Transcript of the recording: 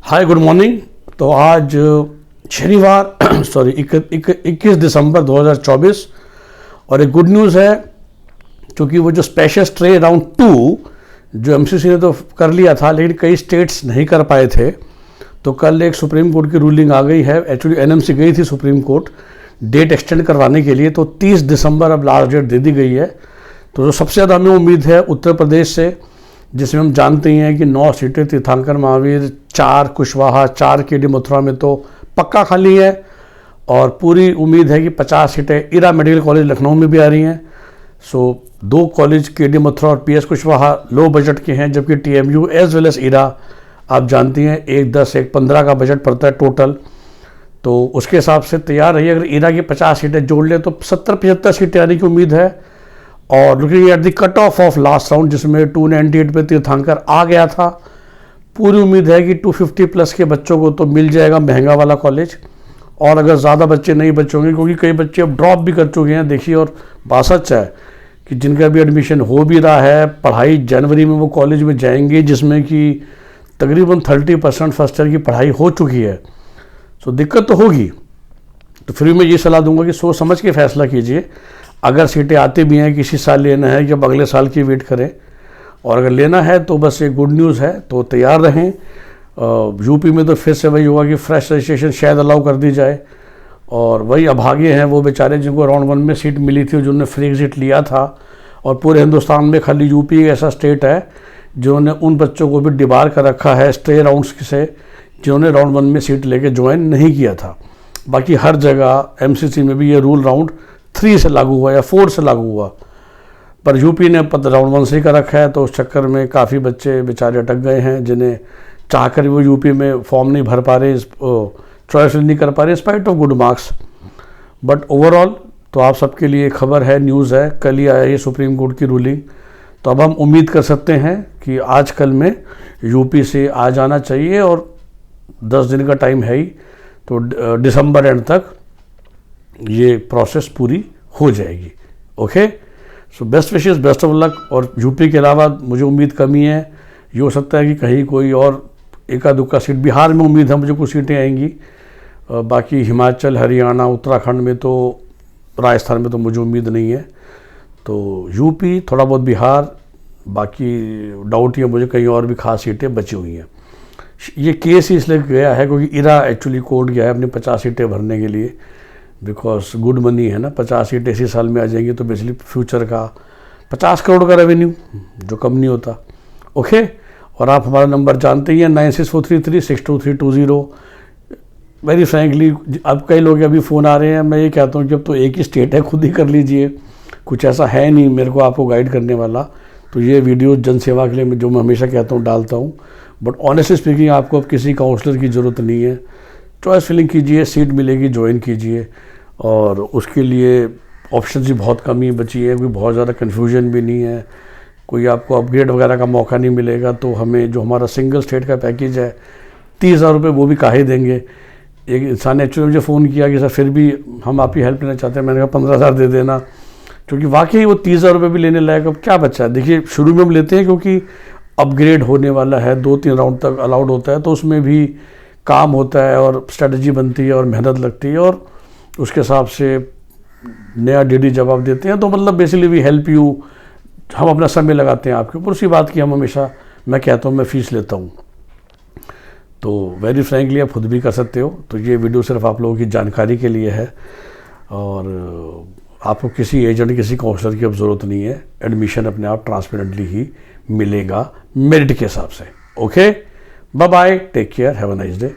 Hi good morning. तो आज शनिवार सॉरी 21 दिसंबर 2024 और एक गुड न्यूज़ है क्योंकि वो जो स्पेशल ट्रे राउंड 2 जो एमसीसी ने तो कर लिया था लेकिन कई स्टेट्स नहीं कर पाए थे। तो कल एक सुप्रीम कोर्ट की रूलिंग आ गई है। एक्चुअली एनएमसी गई थी सुप्रीम कोर्ट डेट एक्सटेंड करवाने के लिए, तो 30 दिसंबर अब लास्ट डेट दे दी गई है। तो जो सबसे ज़्यादा हमें उम्मीद है उत्तर प्रदेश से, जिसमें हम जानते ही हैं कि 9 सीटें तीर्थंकर महावीर, 4 कुशवाहा, 4 केडी मथुरा में तो पक्का खाली है और पूरी उम्मीद है कि 50 सीटें इरा मेडिकल कॉलेज लखनऊ में भी आ रही हैं। सो 2 कॉलेज केडी मथुरा और पीएस कुशवाहा लो बजट के हैं, जबकि टीएमयू एज वेल एज इरा आप जानती हैं 1-10 1-15 का बजट पड़ता है टोटल। तो उसके हिसाब से तैयार रहिए। अगर इरा की 50 सीटें जोड़ लें तो 70-75 सीटें आने की उम्मीद है। और looking at the cut off last round जिसमें 298 पे तीर्थंकर आ गया था, पूरी उम्मीद है कि 250 प्लस के बच्चों को तो मिल जाएगा महंगा वाला कॉलेज। और अगर ज़्यादा बच्चे नहीं बचोगे, क्योंकि कई बच्चे अब ड्रॉप भी कर चुके हैं देखिए, और बात सच है कि जिनका भी एडमिशन हो भी रहा है, पढ़ाई जनवरी में वो कॉलेज में जाएंगे जिसमें कि तकरीबन 30% फर्स्ट ईयर की पढ़ाई हो चुकी है। तो दिक्कत तो होगी। तो फिर भी मैं ये सलाह दूंगा कि सोच समझ के फैसला कीजिए। अगर सीटें आती भी हैं किसी साल लेना है या अगले साल की वेट करें, और अगर लेना है तो बस एक गुड न्यूज़ है, तो तैयार रहें। यूपी में तो फिर से वही होगा कि फ्रेश रजिस्ट्रेशन शायद अलाउ कर दी जाए, और वही अभागे हैं वो बेचारे जिनको राउंड 1 में सीट मिली थी, जिन्होंने फ्री एग्जिट लिया था। और पूरे हिंदुस्तान में खाली यूपी एक ऐसा स्टेट है जिन्होंने उन बच्चों को भी डिबार कर रखा है स्टे राउंड्स से, जिन्होंने राउंड 1 में सीट लेके ज्वाइन नहीं किया था। बाकी हर जगह एमसीसी में भी ये रूल राउंड 3 से लागू हुआ या 4 से लागू हुआ, पर यूपी ने राउंड 1 से कर रखा है। तो उस चक्कर में काफ़ी बच्चे बेचारे अटक गए हैं, जिन्हें चाहकर वो यूपी में फॉर्म नहीं भर पा रहे, चॉइस नहीं कर पा रहे spite of good marks. But overall तो आप सबके लिए खबर है, न्यूज़ है। कल ही आया ये सुप्रीम कोर्ट की रूलिंग, तो अब हम उम्मीद कर सकते हैं कि आज कल में यूपी से आ जाना चाहिए, और 10 दिन का टाइम है ही, तो दिसंबर एंड तक ये प्रोसेस पूरी हो जाएगी। Okay, so best wishes, best of luck. और यूपी के अलावा मुझे उम्मीद कमी है, ये हो सकता है कि कहीं कोई और एका दुक्का सीट, बिहार में उम्मीद है मुझे कुछ सीटें आएंगी। बाकी हिमाचल, हरियाणा, उत्तराखंड में तो, राजस्थान में तो मुझे उम्मीद नहीं है। तो यूपी, थोड़ा बहुत बिहार, बाकी डाउट ही है मुझे कहीं और भी खास सीटें बची हुई हैं। ये केस ही इसलिए गया है क्योंकि इरा एक्चुअली कोर्ट गया है अपनी 50 सीटें भरने के लिए, बिकॉज गुड मनी है ना। 50 सीटें इसी साल में आ जाएंगी तो बेसिकली फ्यूचर का 50 करोड़ का रेवेन्यू जो कम नहीं होता। ओके, और आप हमारा नंबर जानते ही हैं 9643362320। वेरी फ्रैंकली अब कई लोग अभी फ़ोन आ रहे हैं, मैं ये कहता हूँ कि अब तो एक ही स्टेट है, खुद ही कर लीजिए, कुछ ऐसा है नहीं मेरे को आपको गाइड करने वाला। तो ये वीडियो जन सेवा के लिए जो मैं हमेशा कहता हूँ डालता हूँ, बट ऑनेस्टली स्पीकिंग आपको अब किसी काउंसलर की ज़रूरत नहीं है। चॉइस फिलिंग कीजिए, सीट मिलेगी, ज्वाइन कीजिए, और उसके लिए ऑप्शन भी बहुत कम ही बची है, कोई बहुत ज़्यादा कन्फ्यूजन भी नहीं है, कोई आपको अपग्रेड वगैरह का मौका नहीं मिलेगा। तो हमें जो हमारा सिंगल स्टेट का पैकेज है 30,000 रुपये वो भी काहे देंगे। एक इंसान ने एक्चुअली मुझे फ़ोन किया कि सर फिर भी हम आपकी हेल्प लेना चाहते हैं। मैंने कहा 15,000 दे देना, क्योंकि वाकई वो 30,000 रुपये भी लेने लायक अब क्या बचा है। देखिए शुरू में हम लेते हैं क्योंकि अपग्रेड होने वाला है, 2-3 राउंड तक अलाउड होता है, तो उसमें भी काम होता है और स्ट्रेटजी बनती है और मेहनत लगती है, और उसके हिसाब से नया डीडी जवाब देते हैं। तो मतलब बेसिकली वी हेल्प यू, हम अपना समय लगाते हैं आपके ऊपर। उसी बात की हम हमेशा, मैं कहता हूँ मैं फ़ीस लेता हूँ। तो वेरी फ्रैंकली आप खुद भी कर सकते हो। तो ये वीडियो सिर्फ आप लोगों की जानकारी के लिए है, और आपको किसी एजेंट, किसी काउंसलर की अब ज़रूरत नहीं है। एडमिशन अपने आप ट्रांसपेरेंटली ही मिलेगा मेरिट के हिसाब से। Okay, bye bye, take care, have a nice day.